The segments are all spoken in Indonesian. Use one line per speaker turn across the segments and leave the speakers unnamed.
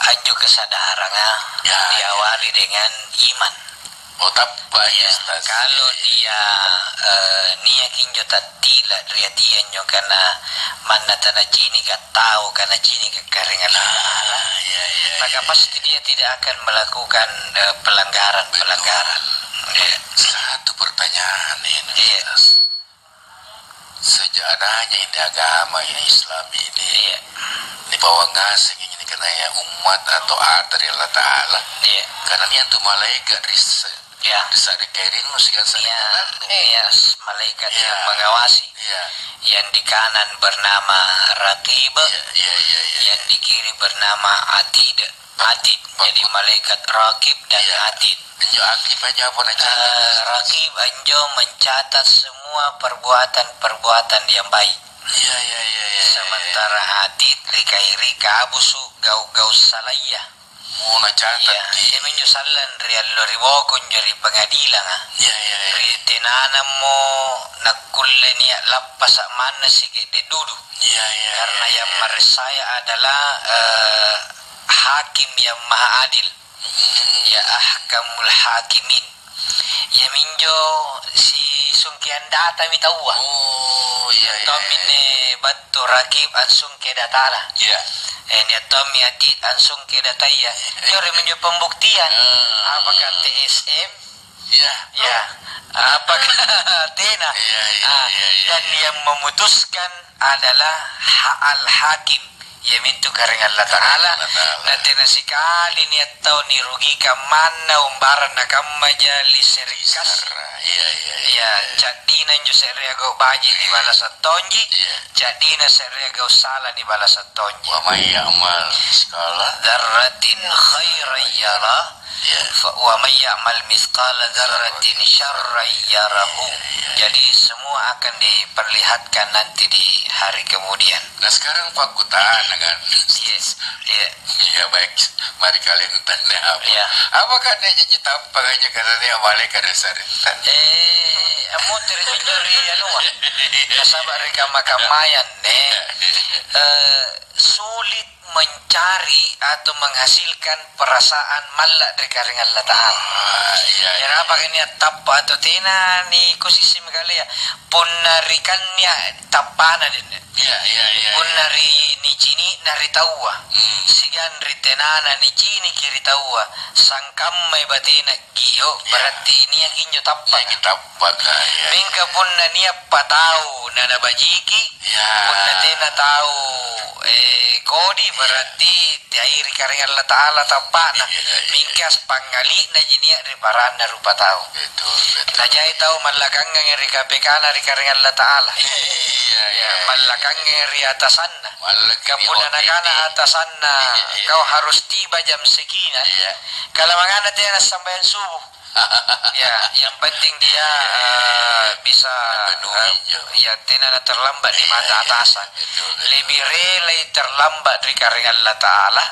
Anjo kesadaran diawali dengan iman.
Ya,
kalau dia niya kinjo tatila dia nyo kana mana tanah cini ka tahu kana cini ka karingan maka pasti dia tidak akan melakukan pelanggaran.
Satu pertanyaan ini, sejak adanya ini agama ini Islam ini, ini bawang ngasing ini karena ya umat atau ada Allah Ta'ala, karena ini tuh malaikat bisa dikirim segala
malaikat yang mengawasi. Yang di kanan bernama Raqib, yang di kiri bernama Atid. Jadi malaikat Raqib dan Atid. Raqib anjo mencatat semua perbuatan yang baik. Sementara Atid rika abusu gau salaya. Dia menjo salan riallo ribokon jari pengadilan. Tenanam mo nakulle niya lapas mana sige de dudu. Karena yang meresaya adalah hakim yang maha adil. Ya ahkamul hakimin. Ya minjo si sungkian data mi tawa. Tomine batu rakib ansung ke datala. Ini Tommy Adit ansung ke dataya. Jore minjo pembuktian. Apakah TSM? Apakah Tena? Dan yang memutuskan adalah al-hakim. Ya mintu karing Allah Ta'ala. Nanti sekali niat tahu ni rugi ka mana umbaran nakam majalis serikas. Cadina nyo seriago baji di balas tonji. Cadina seriago salah di balas tonji.
Wa may ya'mal skala
dzarratin khairan yara. Wa may ya'mal mithqala dzarratin syarran yarahu. Jadi semua akan diperlihatkan nanti di hari kemudian.
Nah sekarang Pak Kutan kan? Iya baik. Mari kalian tanya apa? Apakah dia jadi tampak aja karena dia balik ke dasar?
Amo terjadi sabar kamayan sulit mencari atau menghasilkan perasaan malak dari karing Allah Ta'ala. Kenapa kini tappa atau tena ni kusisi megalia pun narikannya tapana din. Pun nari ni cini nari tawa. Sigan ritenana ni cini kiri tawa. Sangkam may batina giyo berarti niya kinyo tappa. Mingka pun na niya patau na nabajiki. Pun na tena tahu kodi berarti tiairi karing Allah Ta'ala tapana. Mingkas pangali na jinia ribaran na rupa tahu. Najai tahu malakang ngeri KPK na rikaring Allah Ta'ala. Malakang ngeri atasanna. Kapuna nakana atasanna. Kau harus tiba jam sekian. Kalau mangana tiada sampai subuh. Yang penting dia bisa tidak terlambat di mata atasan. Lebih rela terlambat di karing Allah Ta'ala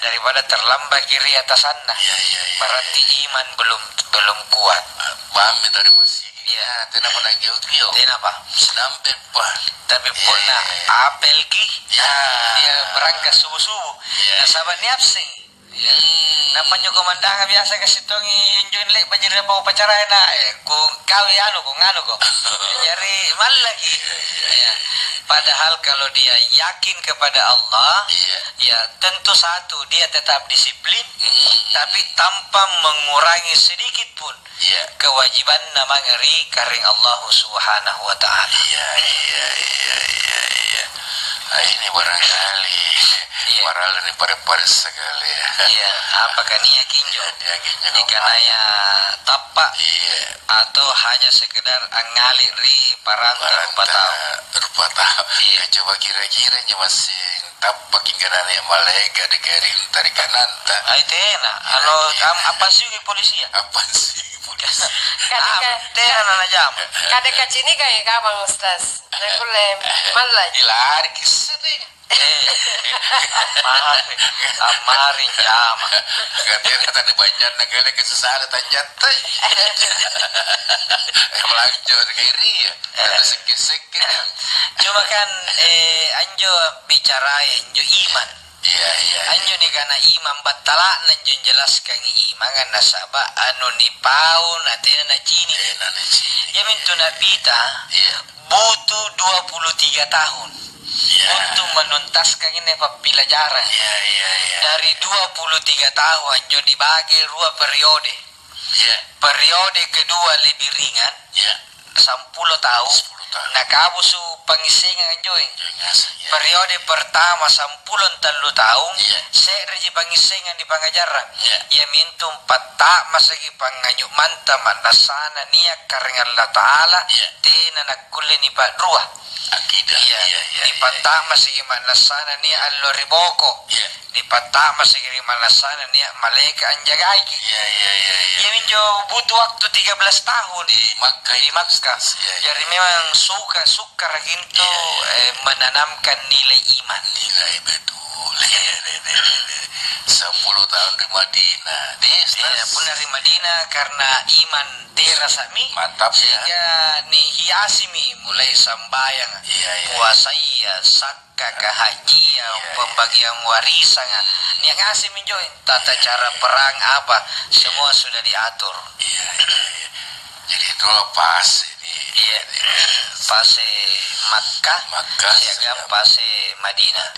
daripada terlambat kiri atasanna. Berarti iman belum kuat.
Bami dari masih. Tidak pernah jauh.
Tidak apa?
Sampai pak.
Tapi puna apel ki. Dia berangkat subuh. Nah sahabat ni absing. Namanya komandangan biasa kasi itong injoin lek banjir na pa upacara na kung kau ngano ko jadi mal lagi padahal kalau dia yakin kepada Allah tentu satu dia tetap disiplin tapi tanpa mengurangi sedikit pun kewajiban nama ngeri karing Allah Subhanahu wa Ta'ala.
Ini barangkali Marala ni pare-pare sekali
apakah niya kinjo ikanaya tapak atau hanya sekedar angali ri paranta rupa tahu
coba kira-kira masih tapak ikananya malaikat dikarin dari kanan
tena apa sih polisi
apa sih polisi
tena nana jam
kadeka cini kaya kabang Ustaz nakule malaj
ilari kisah
Amari jama.
Katanya tadi banyak negara kesesala tanjatay. Melanjut kiri ya. Ada sekit-sekit.
Cuma kan anjo bicara anjo iman. kana imam batalak nan jelaskan imam kan nasaba anu ni paun atena na jini. Ya mintu nabita butuh 23 tahun untuk menuntaskan ini pembelajaran. Dari 23 tahun jo dibagi 2 periode. Periode kedua lebih ringan. 10 tahun. Nah kamu su pangisingan join. Periode pertama 10 tahun. Saya reji pangisingan di pangajaran. Ya mintum patak masagi panganyuk manta manasana niya kareng Allah Ta'ala. Tina nakulle ni Pak Ruah. Akidah. Ni patak masagi manasana niya allo riboko. Ni patak masagi manasana niya maleka anjagai. Ya minjo butuh waktu 13 tahun di Makkah. Jadi memang suka gitu menanamkan nilai iman. Nilai betul. 10 tahun di Madinah. Pun dari Madinah karena iman terasami. Mantap sehingga nih hiasimi mulai sambayang, puasa sakka haji pembagian warisan. Nih ngasih minjoin tata cara perang apa semua sudah diatur. Jadi itu pas fase Makkah, ya fase Madinah.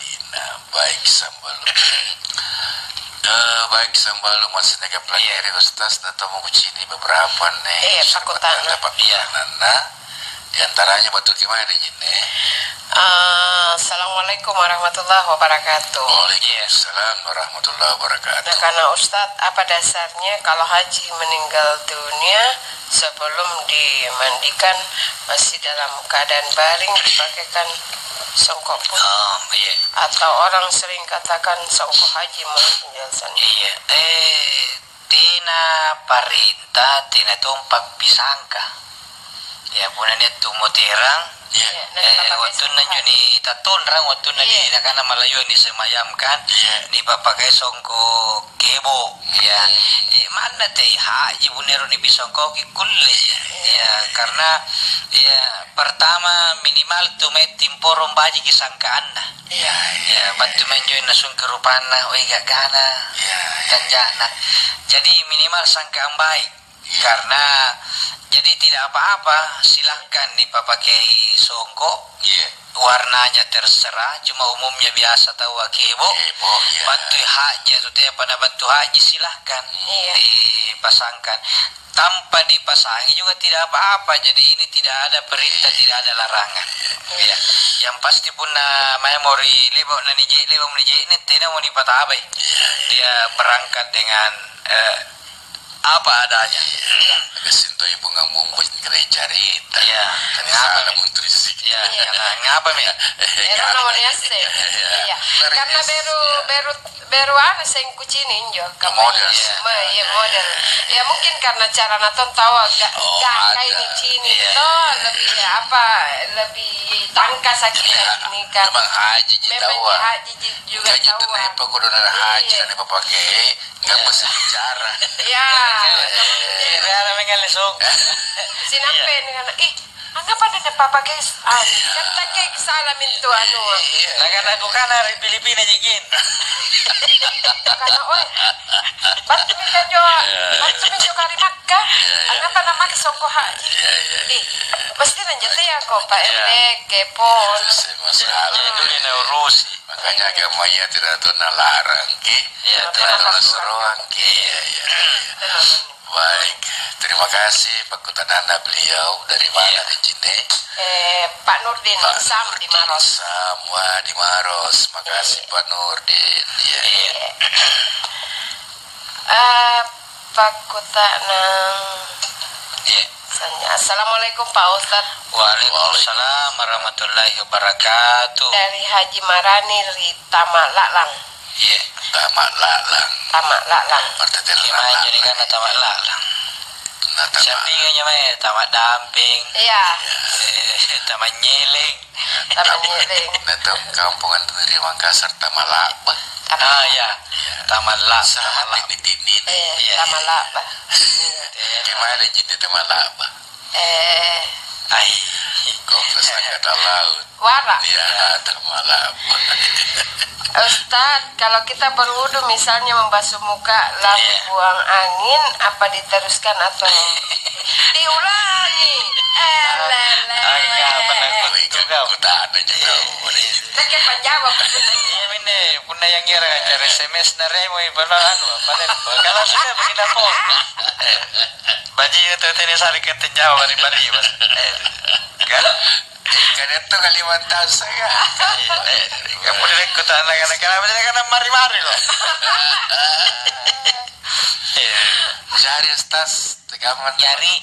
Baik sambalu maksudnya ke pelajari Ustaz atau mau sini beberapa nih.
Fakultas.
Di antaranya betul gimana ini?
Assalamualaikum warahmatullahi wabarakatuh.
Waalaikumsalam warahmatullahi wabarakatuh.
Nah, karena Ustadz, apa dasarnya kalau haji meninggal dunia sebelum dimandikan masih dalam keadaan baring dipakaikan songkok putih? Atau orang sering katakan songkok haji menurut penjelasan?
Tina perintah tina tumpak pisangka. Ya punan itu moterang. Waktu nanyo ni taton rang waktu nanti nakana Malayo ni semayamkan ni papakai songko kebo ya mana teh ibu nero ni bisongko kikulle ya karena ya pertama minimal tu met timporom baji kisangkaan ya batu menjoin nasung kerupana gak gana tanjana jadi minimal sangkaan baik karena jadi tidak apa-apa, silahkan dipakai songkok, warnanya terserah, cuma umumnya biasa tahu kebo, batu haji itu pada batu haji silahkan dipasangkan, tanpa dipasangi juga tidak apa-apa, jadi ini tidak ada perintah, tidak ada larangan, yang pasti pun memori lebok nanije ini tidak mau dipatabai, dia berangkat dengan apa adanya. Kesinto ibu nggak mungkin cari. Ngapa nutrisi? Ngapa mi?
Karena baru sing kucinin jo.
Model.
Model. Ya mungkin karena cara naton tahu gak kayak di sini toh lebih tangkas sakit ini kan.
Memang haji tahu.
Haji juga tahu.
Apa kudu haji dan pakai nggak mesti bicara. Kira mengalih song.
Sinapen dengan anggap ada papa guys. Kata kayak salah mintu anu.
Nakan aku kan dari Filipina jigin.
Karena batu minjo kari Makkah. Anggap nama songko haji. Pasti nanti ya kok Pak RT kepon.
Masalah itu ini urusi. Makanya agamanya tidak pernah larang. Tidak pernah seruang. Baik, terima kasih Pak Kutananda beliau dari mana di Cine?
Pak Nurdin Sam di Maros.
Di Maros. Makasih Pak Nurdin.
Pak Kutanang. Assalamualaikum Pak Ustadz.
Waalaikumsalam warahmatullahi wabarakatuh.
Dari Haji Marani Tamak Laklang.
Tamak Laklang. Gimana jadi kan tamak Laklang? Siapa yang tamak damping? Tamak nyeling. Datang kampungan dari Makassar tamak Lakbah. Tamak Lakbah.
Tamak Lakbah.
Gimana jadi tamak Lakbah? Ai.
Kompres angkatan laut.
Wara.
Ya, termalam.
Ustaz, kalau kita berwudu misalnya membasuh muka lalu buang angin, apa diteruskan atau diulangi?
Aku tak ada juga.
Saya menjawab.
Iya ini punna yang kira cari SMS na remo ibala kalau sudah begini po. Baji itu tadi sari kata Jawa bari mas. Kan
Itu Kalimantan saya.
kamu direkrut anak-anak karena mari-mari loh.
Jari tas tegaman
Jadi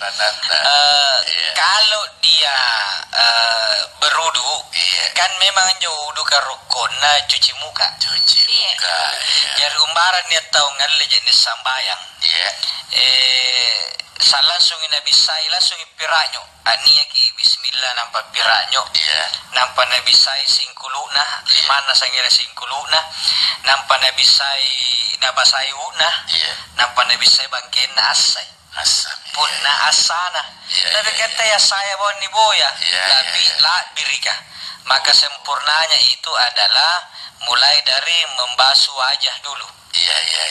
kalau dia berudu kan memang jauh ke rukun cuci muka.
Cuci muka.
Jadi umbaran dia tahu ngalle jenis sambayang. Sa langsung nabisay langsung ipiranyo aniya ki bismillah nampa piranyo nampa nabisay singkuluna limana sangira singkuluna nampa nabisay nabasay una nampa nabisay bangken na asay punna asana tapi kata ya saya bon ni boya la birika maka sempurnanya itu adalah mulai dari membasuh wajah dulu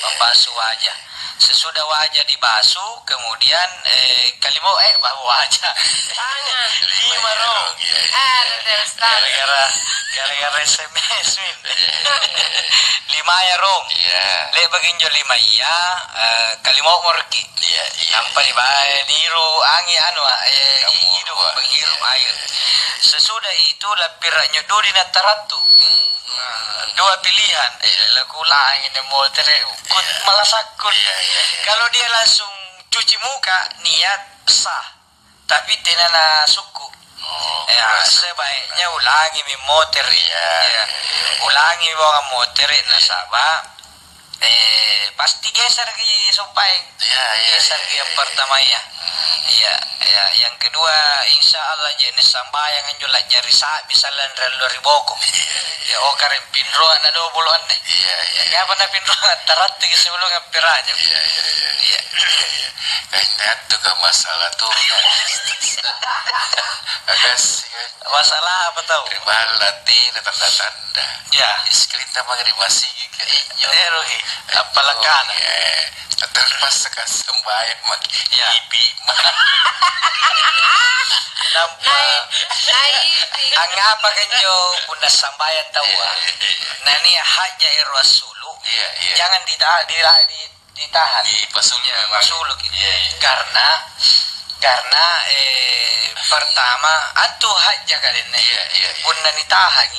membasuh wajah. Sesudah wajah dibasuh, kemudian kalimau bahu wajah.
Tangan.
5 rong. Gara-gara SMS min. 5 ya rong. Le bagin jo 5 iya, kalimau morki. Nampak di bawah niru angin menghirup air. Sesudah itu lapirannya duri na taratu. Dua pilihan laku langin motor malah sakut. Kalau dia langsung cuci muka niat sah tapi tenana suku sebaiknya ulangi mi motor ulangi bawa motor nasabah pasti geser ke supaya geser ke yang pertama yang kedua insya Allah jenis sambayang anjulah jari sa bisa lan riboko karim pinro na do buluan apa na pinro tarat ke sebelum ngapiranya
kayaknya itu ke masalah tuh
masalah apa tahu
ribalati tanda-tanda iskrita magrimasi
rohi apalakan
terpas sekas sembayang mak ibi
angapa kanyo bunda sambayan tahu nani haja rasulu jangan ditahan pasulu karena pertama antu haja kalian bunda nitahan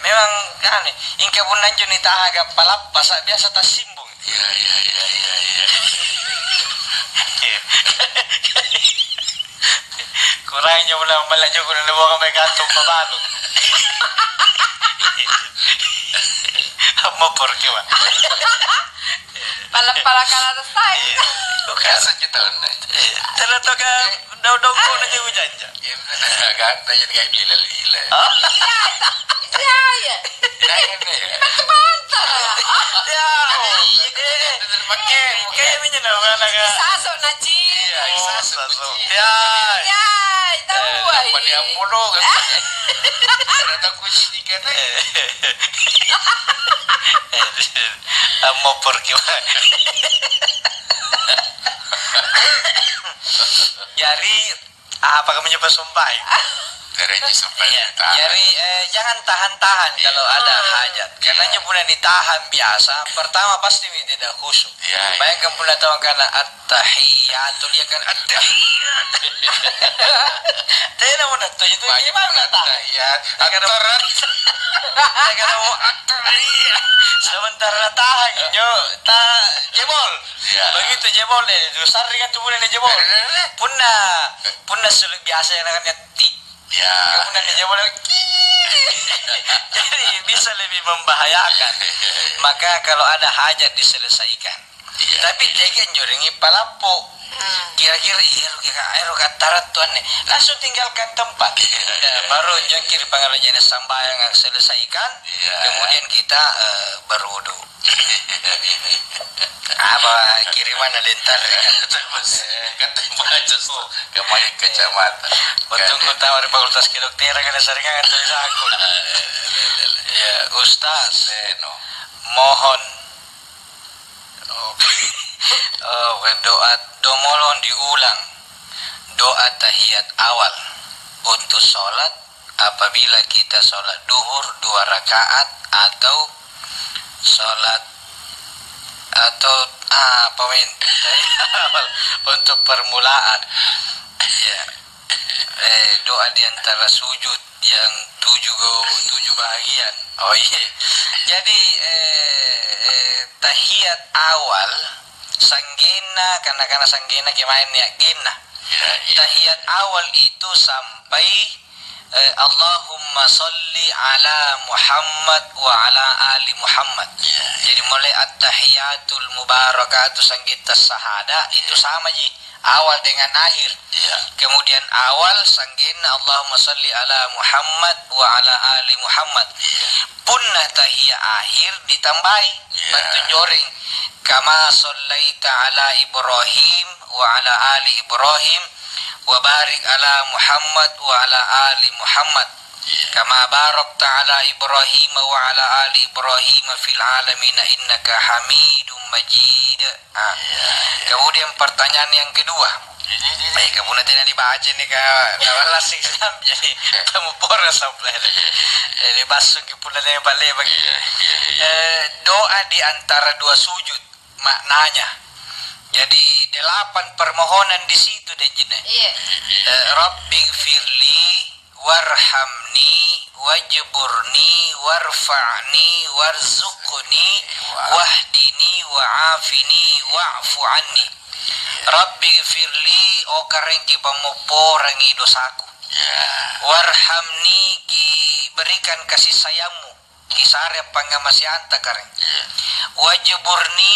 memang kan ingka bunda jo nitahan agak palapas biasa tas simbung kurangnya ulang malajo ko na nabawa may katong pabalo. Mo porke ba?
Pala kana na style.
Kasa kita na.
Talato ka daw ko na di ujanja.
Agak na yan kay lila.
Ya.
Kaya minyo na wala nga.
Isaso na ji.
Isaso.
Tahu ay.
Pati ang pulo. Ternyata kunci tiket
Amo porke ba? Jadi apa kamu nyoba sumpah? Jadi jangan tahan-tahan kalau ada hajat. Karena nyebuna ditahan biasa. Pertama pasti tidak khusyuk. Baik kamu tahu karena at-tahiyatu dia kan at-tahiyat. Tidak mau datang itu gimana tahiyat? Karena mau at-tahiyat. Sementara tahan nyo jebol. Begitu jebol dusar dengan tubuh jebol. Punna sulit biasa yang namanya tik. Kemudian dia boleh jadi bisa lebih membahayakan. Maka kalau ada hajat diselesaikan. Tapi tekan joringi palapo Kira-kira ero katarat tuan nih. Langsung tinggalkan tempat. Baru jangkir pangalannya sambayang selesaikan. Kemudian kita berwudu. Apa kiriman lentar
kata baca kembali kecamatan.
Untung ku tahu di Fakultas Kedokteran kan seringan tulis aku. Ya, Ustaz, mohon doa mohon diulang doa tahiyat awal untuk sholat apabila kita sholat duhur 2 rakaat atau sholat atau awal untuk permulaan. Ya. Doa di antara sujud yang 7 bahagian. Oh iya. Jadi tahiyat awal sanggena karena sanggena gimana ya gena. Tahiyat awal itu sampai Allahumma salli ala Muhammad wa ala ali Muhammad. Jadi mulai at-tahiyatul mubarakatuh sanggita sahada itu sama ji awal dengan akhir. Kemudian awal sanggena Allahumma salli ala Muhammad wa ala ali Muhammad. Punna tahiyat akhir ditambahi bantu joring kama sallaita ala Ibrahim wa ala ali Ibrahim wa barik ala Muhammad wa ala ali Muhammad kama barakta ala Ibrahim wa ala ali Ibrahim fil alamin innaka Hamidum Majid. Kemudian pertanyaan yang kedua. Kamu nanti dibaca nih kawalas Islam jadi kamu poros sampai ini masuk ke pulau yang balik bagi doa di antara 2 sujud maknanya. Jadi 8 permohonan di situ deh jine. Rabbighfirli warhamni wajburni warfa'ni warzuqni wahdini wa'afini wa'fu anni. Rabbighfirli kareng ki pamuporangi dosaku. Warhamni ki berikan kasih sayangmu kisare pangamasianta kareng. Wajburni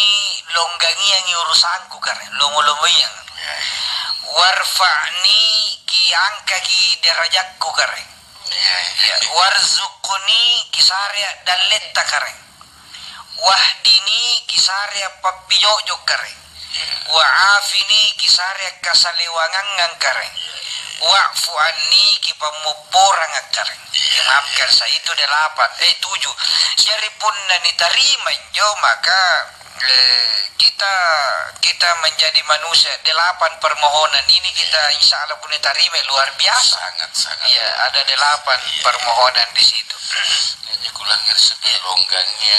longgangi yang urusanku kareng lomo-lomo yang. Warfa'ni ki angka ki derajatku kareng. Warzuqni kisare daletta kareng. Wahdini kisare papijojo kareng. Wa'afini kisare kasalewangan kareng. Wa'fu anni ki pamuporang kareng. Maafkan saya itu 7. Jadi pun diterima jo maka kita menjadi manusia 8 permohonan ini kita insya Allah pun diterima luar biasa.
Sangat.
Ya ada 8 permohonan di situ.
Ini kulangir sepelonggangnya.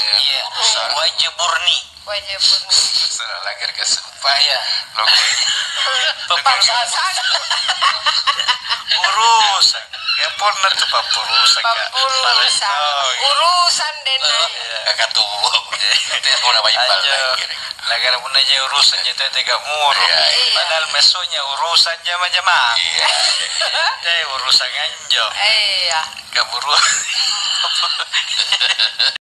Wajburni.
Salah lagi ke supaya
urusan ya pernah tuh urusan
urusan denai
kakak tua dia mau namanya
lagi pun aja urusannya itu tidak murah padahal mesonya urusan jamaah urusan anjo kaburu